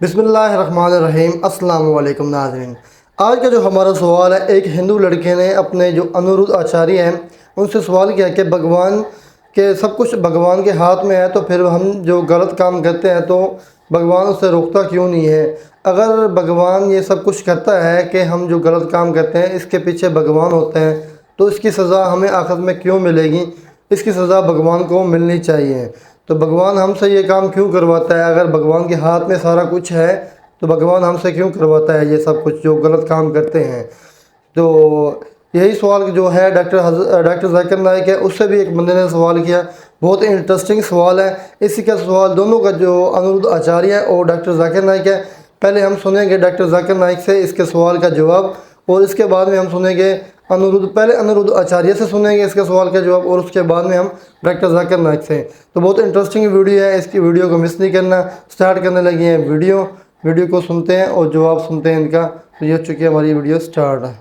बिस्मिल्लाहिर्रहमानिर्रहीम। अस्सलाम वालेकुम नाज़रीन। आज का जो हमारा सवाल है, एक हिंदू लड़के ने अपने जो अनिरुद्ध आचार्य हैं उनसे सवाल किया कि भगवान के सब कुछ भगवान के हाथ में है, तो फिर हम जो गलत काम करते हैं तो भगवान उससे रोकता क्यों नहीं है। अगर भगवान ये सब कुछ करता है कि हम जो गलत काम करते हैं इसके पीछे भगवान होते हैं, तो इसकी सज़ा हमें आखिरत में क्यों मिलेगी। इसकी सज़ा भगवान को मिलनी चाहिए। तो भगवान हमसे ये काम क्यों करवाता है? अगर भगवान के हाथ में सारा कुछ है तो भगवान हमसे क्यों करवाता है ये सब कुछ जो गलत काम करते हैं। तो यही सवाल जो है डॉक्टर जाकिर नाइक है उससे भी एक बंदे ने सवाल किया। बहुत इंटरेस्टिंग सवाल है। इसी का सवाल दोनों का जो अनिरुद्ध आचार्य है और डॉक्टर जाकिर नाइक है। पहले हम सुनेंगे डॉक्टर जाकिर नाइक से इसके सवाल का जवाब, और इसके बाद में हम सुनेंगे पहले अनिरुद्ध आचार्य से सुनेंगे इसके सवाल का जवाब, और उसके बाद में हम डॉक्टर जाकिर नाइक से। तो बहुत इंटरेस्टिंग वीडियो है, इसकी वीडियो को मिस नहीं करना। स्टार्ट करने लगी है वीडियो को सुनते हैं और जवाब सुनते हैं इनका। तो ये चुकी है हमारी वीडियो स्टार्ट है।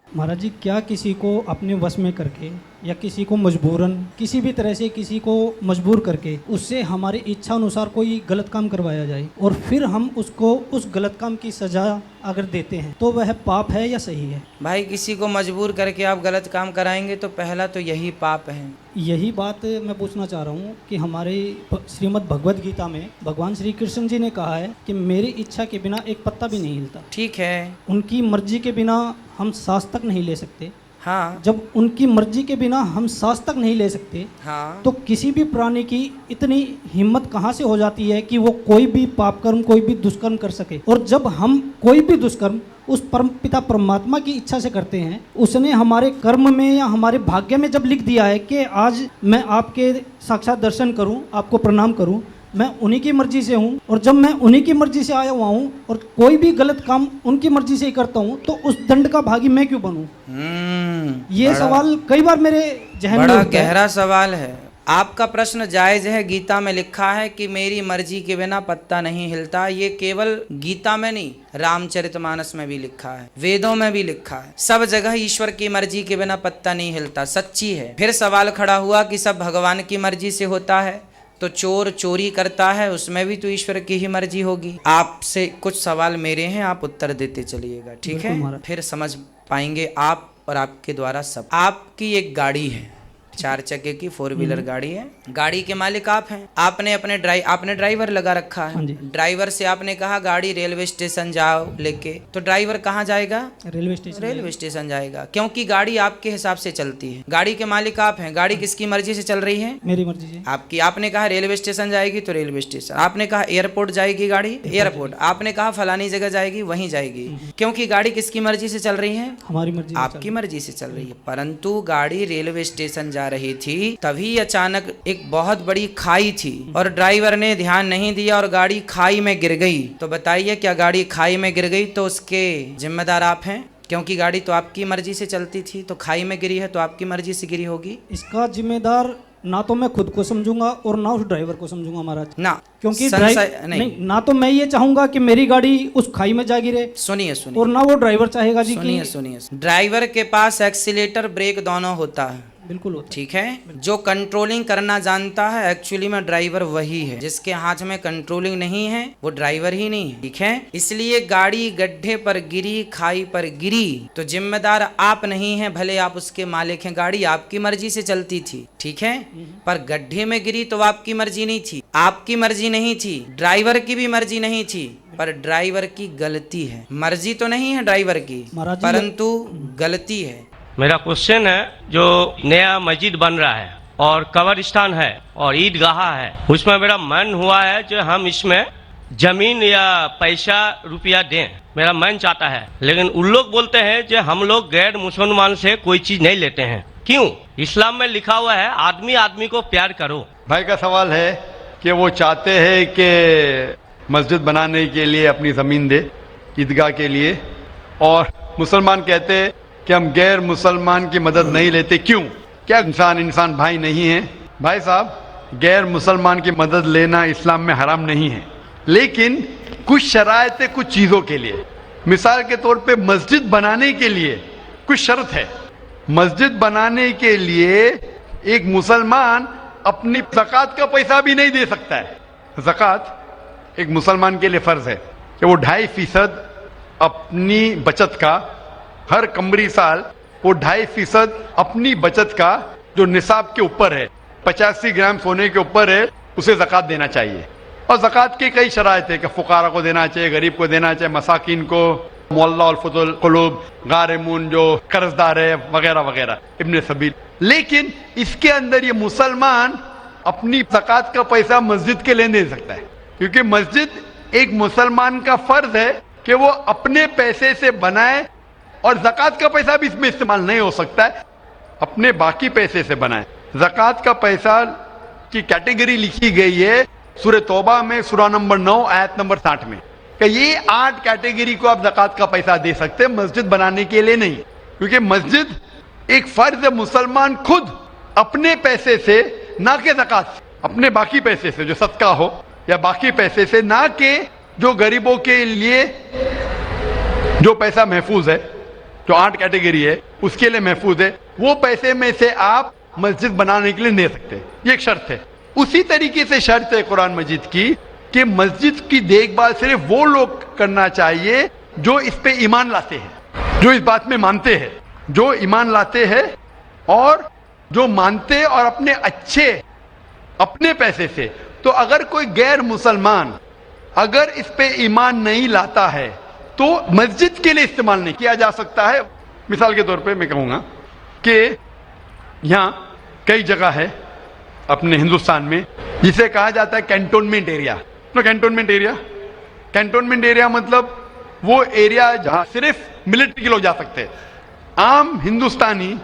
महाराज जी, क्या किसी को अपने वश में करके या किसी को मजबूरन किसी भी तरह से किसी को मजबूर करके उससे हमारी इच्छा अनुसार कोई गलत काम करवाया जाए और फिर हम उसको उस गलत काम की सज़ा अगर देते हैं तो वह पाप है या सही है? भाई, किसी को मजबूर करके आप गलत काम कराएंगे तो पहला तो यही पाप है। यही बात मैं पूछना चाह रहा हूँ कि हमारे श्रीमद् भगवद गीता में भगवान श्री कृष्ण जी ने कहा है कि मेरी इच्छा के बिना एक पत्ता भी नहीं हिलता। ठीक है। उनकी मर्जी के बिना हम सांस तक नहीं ले सकते। हाँ। जब उनकी मर्जी के बिना हम सांस तक नहीं ले सकते, हाँ, तो किसी भी प्राणी की इतनी हिम्मत कहाँ से हो जाती है कि वो कोई भी पाप कर्म कोई भी दुष्कर्म कर सके। और जब हम कोई भी दुष्कर्म उस परम पिता परमात्मा की इच्छा से करते हैं, उसने हमारे कर्म में या हमारे भाग्य में जब लिख दिया है कि आज मैं आपके साक्षात दर्शन करूं, आपको प्रणाम करूं, मैं उन्हीं की मर्जी से हूँ, और जब मैं उन्हीं की मर्जी से आया हुआ हूँ और कोई भी गलत काम उनकी मर्जी से ही करता हूँ, तो उस दंड का भागी मैं क्यों बनूं? ये सवाल कई बार मेरे जहन में बड़ा गहरा सवाल है। आपका प्रश्न जायज है। गीता में लिखा है कि मेरी मर्जी के बिना पत्ता नहीं हिलता। ये केवल गीता में नहीं, रामचरितमानस में भी लिखा है, वेदों में भी लिखा है। सब जगह ईश्वर की मर्जी के बिना पत्ता नहीं हिलता, सच्ची है। फिर सवाल खड़ा हुआ कि सब भगवान की मर्जी से होता है, तो चोर चोरी करता है उसमें भी तो ईश्वर की ही मर्जी होगी। आपसे कुछ सवाल मेरे हैं, आप उत्तर देते चलिएगा, ठीक है? फिर समझ पाएंगे आप और आपके द्वारा सब। आपकी एक गाड़ी है, 4 चक्के की 4 व्हीलर गाड़ी है। गाड़ी के मालिक आप हैं। आपने ड्राइवर लगा रखा है। ड्राइवर से आपने कहा गाड़ी रेलवे स्टेशन जाओ लेके, तो ड्राइवर कहाँ जाएगा? रेलवे स्टेशन जाएगा, क्योंकि गाड़ी आपके हिसाब से चलती है। गाड़ी के मालिक आप हैं। गाड़ी किसकी मर्जी से चल रही है? मेरी मर्जी से। आपकी। आपने कहा रेलवे स्टेशन जाएगी तो रेलवे स्टेशन। आपने कहा एयरपोर्ट जाएगी गाड़ी, एयरपोर्ट। आपने कहा फलानी जगह जाएगी, वहीं जाएगी, क्योंकि गाड़ी किसकी मर्जी से चल रही है? हमारी मर्जी। आपकी मर्जी से चल रही है। परंतु गाड़ी रेलवे स्टेशन जा रही थी, तभी अचानक एक बहुत बड़ी खाई थी और ड्राइवर ने ध्यान नहीं दिया और गाड़ी खाई में गिर गई। तो बताइए, क्या गाड़ी खाई में गिर गई तो उसके जिम्मेदार आप हैं? क्योंकि गाड़ी तो आपकी मर्जी से चलती थी, तो खाई में गिरी है तो आपकी मर्जी से गिरी होगी। इसका जिम्मेदार ना तो मैं खुद को समझूंगा और ना उस ड्राइवर को समझूंगा महाराज। ना, क्योंकि नहीं, ना तो मैं ये चाहूंगा कि मेरी गाड़ी उस खाई में जा गिरे। सुनिए, और ना वो ड्राइवर चाहेगा जी। सुनिए, ड्राइवर के पास एक्सीलेटर ब्रेक दोनों होता है। बिल्कुल होता है। ठीक है। जो कंट्रोलिंग करना जानता है एक्चुअली में ड्राइवर वही है। जिसके हाथ में कंट्रोलिंग नहीं है वो ड्राइवर ही नहीं है। ठीक है। इसलिए गाड़ी गड्ढे पर गिरी, खाई पर गिरी, तो जिम्मेदार आप नहीं है, भले आप उसके मालिक हैं। गाड़ी आपकी मर्जी से चलती थी, ठीक है, पर गड्ढे में गिरी तो आपकी मर्जी नहीं थी, आपकी मर्जी नहीं थी, ड्राइवर की भी मर्जी नहीं थी, पर ड्राइवर की गलती है। मर्जी तो नहीं है ड्राइवर की, परंतु गलती है। मेरा क्वेश्चन है, जो नया मस्जिद बन रहा है और कब्रिस्तान है और ईदगाह है, उसमें मेरा मन हुआ है कि हम इसमें जमीन या पैसा रुपया दें, मेरा मन चाहता है। लेकिन उन लोग बोलते हैं कि हम लोग गैर मुसलमान से कोई चीज नहीं लेते हैं। क्यों? इस्लाम में लिखा हुआ है आदमी आदमी को प्यार करो। भाई का सवाल है कि वो चाहते हैं कि मस्जिद बनाने के लिए अपनी ज़मीन दे ईदगाह के लिए, और मुसलमान कहते हैं कि हम गैर मुसलमान की मदद नहीं लेते। क्यों? क्या इंसान भाई नहीं है? भाई साहब, गैर मुसलमान की मदद लेना इस्लाम में हराम नहीं है, लेकिन कुछ शरायतें कुछ चीज़ों के लिए। मिसाल के तौर पे मस्जिद बनाने के लिए कुछ शर्त है। मस्जिद बनाने के लिए एक मुसलमान अपनी ज़कात का पैसा भी नहीं दे सकता है। ज़कात एक मुसलमान के लिए फर्ज है कि वो 2.5% अपनी बचत का, हर कमरी साल वो 2.5% अपनी बचत का जो निसाब के ऊपर है, 85 ग्राम सोने के ऊपर है, उसे ज़कात देना चाहिए। और ज़कात की कई शराइत है कि फुकारा को देना चाहिए, गरीब को देना चाहिए, मसाकिन को, मोल्ला और फुतुल कुलूब, गारिमून जो कर्जदार है, वगैरह वगैरह, इब्ने सबील। लेकिन इसके अंदर ये मुसलमान अपनी ज़कात का पैसा मस्जिद के लिए नहीं दे सकता है, क्योंकि मस्जिद एक मुसलमान का फर्ज है कि वो अपने पैसे से बनाए, और ज़कात का पैसा भी इसमें इस्तेमाल नहीं हो सकता है, अपने बाकी पैसे से बनाए। ज़कात का पैसा की कैटेगरी लिखी गई है सूरह तौबा में, सूरा नंबर 9 आयत नंबर 60 में, कि ये 8 कैटेगरी को आप ज़कात का पैसा दे सकते हैं, मस्जिद बनाने के लिए नहीं, क्योंकि मस्जिद एक फर्ज है, मुसलमान खुद अपने पैसे से, ना के ज़कात से, अपने बाकी पैसे से जो सदका हो या बाकी पैसे से, ना के जो गरीबों के लिए जो पैसा महफूज है, जो 8 कैटेगरी है उसके लिए महफूज है, वो पैसे में से आप मस्जिद बनाने के लिए दे सकते हैं। ये एक शर्त है। उसी तरीके से शर्त है कुरान मजीद की कि मस्जिद की देखभाल सिर्फ वो लोग करना चाहिए जो इस पे ईमान लाते हैं, जो इस बात में मानते हैं, जो ईमान लाते हैं और जो मानते और अपने अच्छे अपने पैसे से। तो अगर कोई गैर मुसलमान अगर इस पे ईमान नहीं लाता है तो मस्जिद के लिए इस्तेमाल नहीं किया जा सकता है। मिसाल के तौर पे मैं कहूँगा कि यहाँ कई जगह है अपने हिंदुस्तान में जिसे कहा जाता है कैंटोनमेंट एरिया। तो कैंटोनमेंट एरिया मतलब वो एरिया जहाँ सिर्फ मिलिट्री के लोग जा सकते हैं। आम हिंदुस्तानी,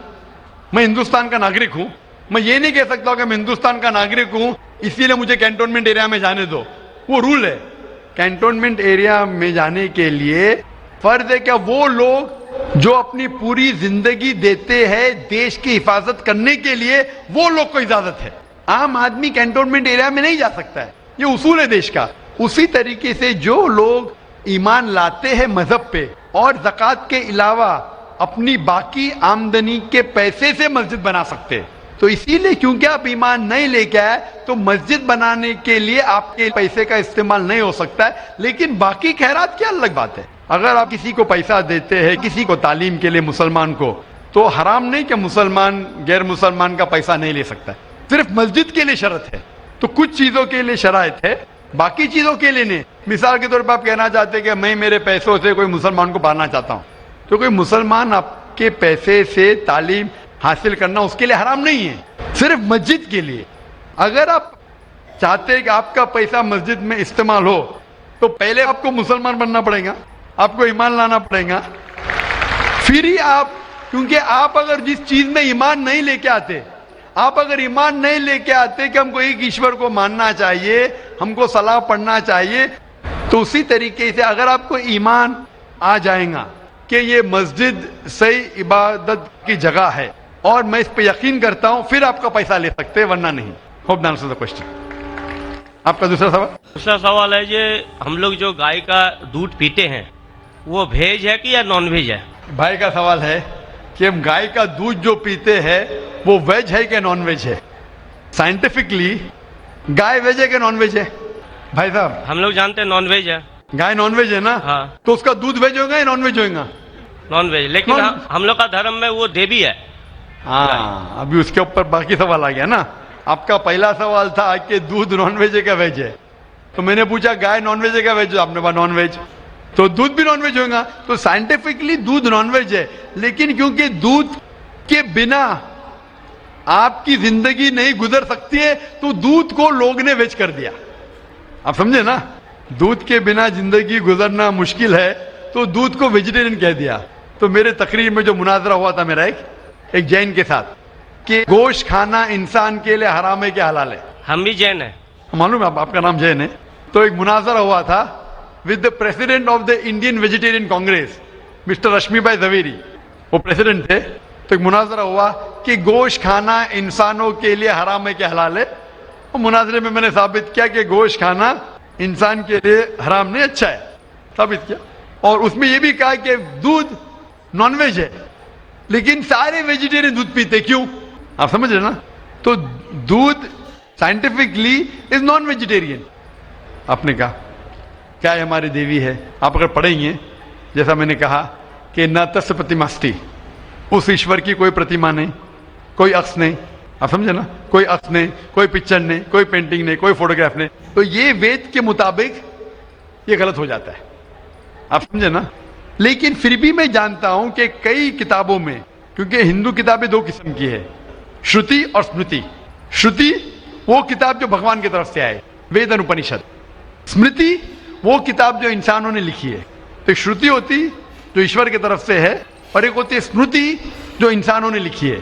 मैं हिंदुस्तान का नागरिक हूँ, मैं ये नहीं कह सकता कि मैं हिंदुस्तान का नागरिक हूँ इसीलिए मुझे कैंटोनमेंट एरिया में जाने दो। वो रूल है। कैंटोनमेंट एरिया में जाने के लिए फर्ज है क्या वो लोग जो अपनी पूरी जिंदगी देते हैं देश की हिफाजत करने के लिए, वो लोग को इजाजत है। आम आदमी कैंटोनमेंट एरिया में नहीं जा सकता है, ये उसूल है देश का। उसी तरीके से जो लोग ईमान लाते हैं मजहब पे और ज़कात के अलावा अपनी बाकी आमदनी के पैसे से मस्जिद बना सकते हैं। तो इसीलिए क्योंकि आप ईमान नहीं लेके आए तो मस्जिद बनाने के लिए आपके पैसे का इस्तेमाल नहीं हो सकता है। लेकिन बाकी खैरात क्या अलग बात है। अगर आप किसी को पैसा देते हैं, किसी को तालीम के लिए मुसलमान को, तो हराम नहीं कि मुसलमान गैर मुसलमान का पैसा नहीं ले सकता है। सिर्फ मस्जिद के लिए शर्त है। तो कुछ चीजों के लिए शराइत है, बाकी चीजों के लिए नहीं। मिसाल के तौर पर आप कहना चाहते हैं कि मैं मेरे पैसों से कोई मुसलमान को पालना चाहता हूं, तो कोई मुसलमान आपके पैसे से तालीम हासिल करना उसके लिए हराम नहीं है, सिर्फ मस्जिद के लिए। अगर आप चाहते हैं कि आपका पैसा मस्जिद में इस्तेमाल हो तो पहले आपको मुसलमान बनना पड़ेगा, आपको ईमान लाना पड़ेगा, फिर ही आप, क्योंकि आप अगर जिस चीज में ईमान नहीं लेके आते, आप अगर ईमान नहीं लेके आते कि हमको एक ईश्वर को मानना चाहिए, हमको सलाह पढ़ना चाहिए, तो उसी तरीके से अगर आपको ईमान आ जाएगा कि ये मस्जिद सही इबादत की जगह है और मैं इस पे यकीन करता हूं, फिर आपका पैसा ले सकते हैं, वरना नहीं। Hope the answer the question. आपका दूसरा सवाल है ये हम लोग जो गाय का दूध पीते हैं वो वेज है कि या नॉन वेज है? भाई का सवाल है कि हम गाय का दूध जो पीते हैं वो वेज है कि नॉन वेज है। साइंटिफिकली गाय वेज है कि नॉन वेज है? भाई साहब हम लोग जानते हैं नॉन वेज है। गाय नॉन वेज है ना? हाँ। तो उसका दूध वेज होगा या नॉन वेज होगा? Non veg. लेकिन हम लोग का धर्म में वो देवी है। हाँ, अभी उसके ऊपर बाकी सवाल आ गया ना। आपका पहला सवाल था कि दूध नॉन वेज है क्या वेज है, तो मैंने पूछा गाय नॉन वेज है क्या वेज है, आपने कहा नॉन वेज, तो दूध भी नॉन वेज होगा। तो साइंटिफिकली दूध नॉन वेज है, लेकिन क्योंकि दूध के बिना आपकी जिंदगी नहीं गुजर सकती है तो दूध को लोग ने वेज कर दिया। आप समझे ना, दूध के बिना जिंदगी गुजरना मुश्किल है तो दूध को वेजिटेरियन कह दिया। तो मेरे तकरीर में जो मुनाजरा हुआ था मेरा एक जैन के साथ कि गोश्त खाना इंसान के लिए हराम है क्या हलाल है? हम भी जैन है। मालूम है आपका नाम जैन है। तो एक मुनाजरा हुआ था with the president of the Indian vegetarian congress mister Rashmi bhai Zaveri, वो प्रेसिडेंट थे। तो एक मुनाजरा हुआ कि गोश्त खाना इंसानों के लिए हराम है क्या हलाल है। और मुनाजरे में मैंने साबित किया कि गोश्त खाना इंसान के लिए हराम नहीं, अच्छा है, साबित किया। और उसमें यह भी कहा कि दूध नॉनवेज है, लेकिन सारे वेजिटेरियन दूध पीते, क्यों? आप समझ रहे ना। तो दूध साइंटिफिकली इज नॉन वेजिटेरियन। आपने कहा क्या है हमारी देवी है। आप अगर पढ़ेंगे, जैसा मैंने कहा कि न तस्य प्रतिमास्ति, उस ईश्वर की कोई प्रतिमा नहीं, कोई अक्ष नहीं। आप समझे ना, कोई अक्ष नहीं, कोई पिक्चर नहीं, कोई पेंटिंग नहीं, कोई फोटोग्राफ नहीं। तो ये वेद के मुताबिक ये गलत हो जाता है। आप समझे ना। लेकिन फिर भी मैं जानता हूं कि कई किताबों में, क्योंकि हिंदू किताबें दो किस्म की है, श्रुति और स्मृति। श्रुति वो किताब जो भगवान की तरफ से आए, वेद और उपनिषद। स्मृति वो किताब जो इंसानों ने लिखी है। तो श्रुति होती जो ईश्वर की तरफ से है, और एक होती है स्मृति जो इंसानों ने लिखी है।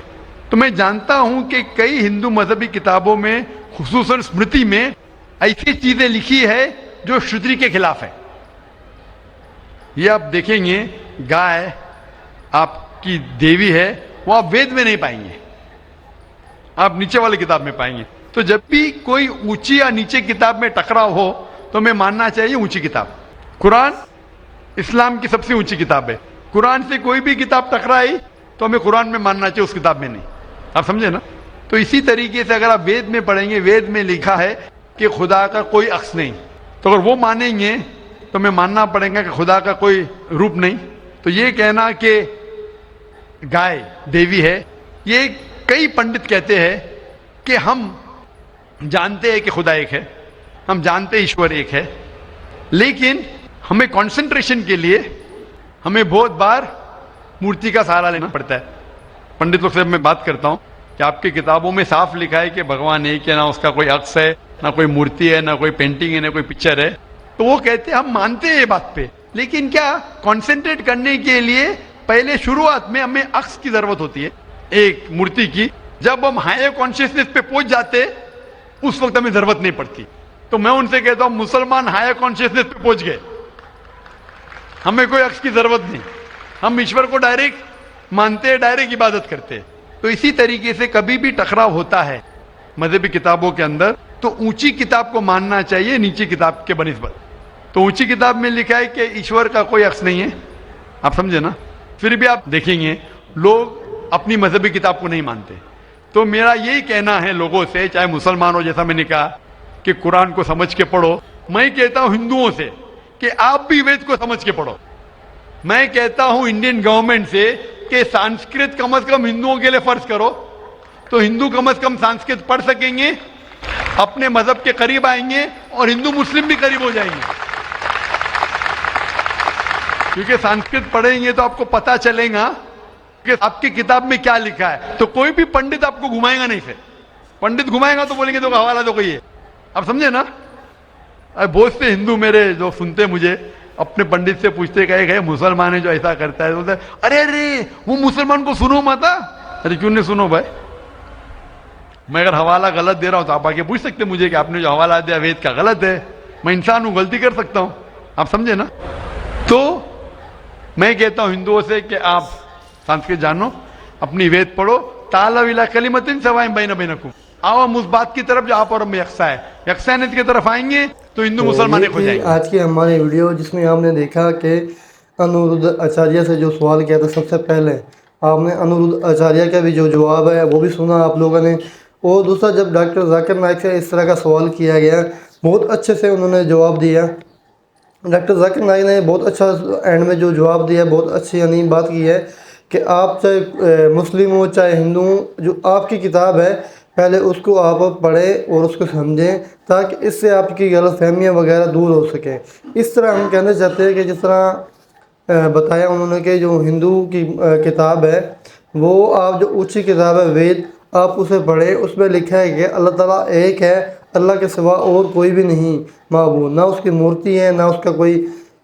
तो मैं जानता हूं कि कई हिंदू मजहबी किताबों में, खुसूसन स्मृति में, ऐसी चीजें लिखी है जो श्रुति के खिलाफ है। ये आप देखेंगे, गाय आपकी देवी है, वो आप वेद में नहीं पाएंगे, आप नीचे वाली किताब में पाएंगे। तो जब भी कोई ऊंची या नीचे किताब में टकराव हो तो मैं मानना चाहिए ऊंची किताब। कुरान इस्लाम की सबसे ऊंची किताब है। कुरान से कोई भी किताब टकराई तो हमें कुरान में मानना चाहिए, उस किताब में नहीं। आप समझे ना। तो इसी तरीके से अगर आप वेद में पढ़ेंगे, वेद में लिखा है कि खुदा का कोई अक्ष नहीं, तो अगर वो मानेंगे तो हमें मानना पड़ेगा कि खुदा का कोई रूप नहीं। तो ये कहना कि गाय देवी है, ये कई पंडित कहते हैं कि हम जानते हैं कि खुदा एक है, हम जानते हैं ईश्वर एक है, लेकिन हमें कंसंट्रेशन के लिए हमें बहुत बार मूर्ति का सहारा लेना पड़ता है। पंडित लोग से मैं बात करता हूं कि आपकी किताबों में साफ लिखा है कि भगवान एक है, ना उसका कोई अक्ष है, ना कोई मूर्ति है, ना कोई पेंटिंग है, ना कोई पिक्चर है। तो वो कहते हैं हम मानते हैं ये बात पे, लेकिन क्या कंसंट्रेट करने के लिए पहले शुरुआत में हमें अक्ष की जरूरत होती है, एक मूर्ति की। जब हम हायर कॉन्शियसनेस पे पहुंच जाते उस वक्त हमें जरूरत नहीं पड़ती। तो मैं उनसे कहता हूं मुसलमान हायर कॉन्शियसनेस पे पहुंच गए, हमें कोई अक्ष की जरूरत नहीं, हम ईश्वर को डायरेक्ट मानते हैं, डायरेक्ट इबादत करते हैं। तो इसी तरीके से कभी भी टकराव होता है मजहबी किताबों के अंदर तो ऊंची किताब को मानना चाहिए नीची किताब के बनिस्बत। तो ऊंची किताब में लिखा है कि ईश्वर का कोई अक्ष नहीं है, आप समझे ना। फिर भी आप देखेंगे लोग अपनी मजहबी किताब को नहीं मानते। तो मेरा यही कहना है लोगों से, चाहे मुसलमान हो, जैसा मैंने कहा कि कुरान को समझ के पढ़ो। मैं कहता हूं हिंदुओं से कि आप भी वेद को समझ के पढ़ो। मैं कहता हूं इंडियन गवर्नमेंट से कि संस्कृत कम से कम हिंदुओं के लिए फर्ज करो, तो हिंदू कम से कम संस्कृत पढ़ सकेंगे, अपने मजहब के करीब आएंगे और हिंदू मुस्लिम भी करीब हो जाएंगे। क्योंकि संस्कृत पढ़ेंगे तो आपको पता चलेगा कि आपकी किताब में क्या लिखा है। तो कोई भी पंडित आपको घुमाएगा नहीं, फिर पंडित घुमाएगा तो बोलेंगे तो हवाला दो कोई है, आप समझे ना। बहुत से हिंदू मेरे जो सुनते मुझे अपने पंडित से पूछते कहे मुसलमान है जो ऐसा करता है, बोलते अरे अरे वो मुसलमान को सुनो मत। अरे क्यों नहीं सुनो भाई, मैं अगर हवाला गलत दे रहा हूं तो आप आके पूछ सकते मुझे कि आपने जो हवाला दिया वेद का गलत है। मैं इंसान हूं, गलती कर सकता हूं, आप समझे ना। तो मैं कहता हूं हिंदुओं से कि आप संस्कृत जानो, अपनी वेद पढ़ो, ताला विला कलिमतिन सवाइन बैन बैनकुम, आओ हम उस बात की तरफ जो आप और हम यकसा है, यकसानियत की तरफ आएंगे तो हिंदू मुसलमान एक हो जाएंगे। आज की हमारी वीडियो जिसमें हमने देखा कि अनिरुद्ध आचार्य से जो सवाल किया था, सबसे पहले आपने अनिरुद्ध आचार्य का भी जो जवाब है वो भी सुना आप लोगों ने, और दूसरा जब डॉक्टर जाकिर नाइक से इस तरह का सवाल किया गया बहुत अच्छे से उन्होंने जवाब दिया। डॉक्टर जाकिर नाइक ने बहुत अच्छा एंड में जो जवाब दिया, बहुत अच्छी यानी बात की है कि आप चाहे मुस्लिम हो चाहे हिंदू हो, जो आपकी किताब है पहले उसको आप पढ़ें और उसको समझें ताकि इससे आपकी गलतफहमियाँ वगैरह दूर हो सकें। इस तरह हम कहना चाहते हैं कि जिस तरह बताया उन्होंने कि जो हिंदू की किताब है वो आप जो ऊंची किताब है वेद, आप उसे पढ़ें। उसमें लिखा है कि अल्लाह ताला एक है, अल्लाह के सिवा और कोई भी नहीं माबूद, ना उसकी मूर्ति है, ना उसका कोई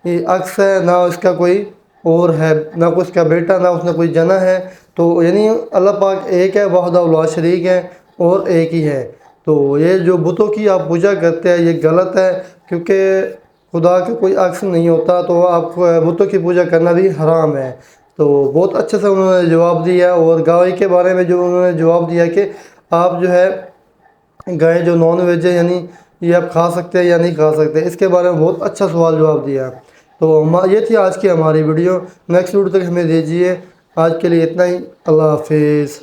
अक्स है, ना उसका कोई और है, ना कोई उसका बेटा, ना उसने कोई जना है। तो यानी अल्लाह पाक एक है, वहदहू ला शरीक है और एक ही है। तो ये जो बुतों की आप पूजा करते हैं ये गलत है, क्योंकि खुदा का कोई अक्स नहीं होता, तो आप बुतों की पूजा करना भी हराम है। तो बहुत अच्छे से उन्होंने जवाब दिया। और गाय के बारे में जो उन्होंने जवाब दिया कि आप जो है गाय जो नॉन वेज है यानी ये आप खा सकते हैं या नहीं खा सकते, इसके बारे में बहुत अच्छा सवाल जवाब दिया। तो ये थी आज की हमारी वीडियो। नेक्स्ट वीडियो तक हमें दीजिए, आज के लिए इतना ही। अल्लाह हाफिज़।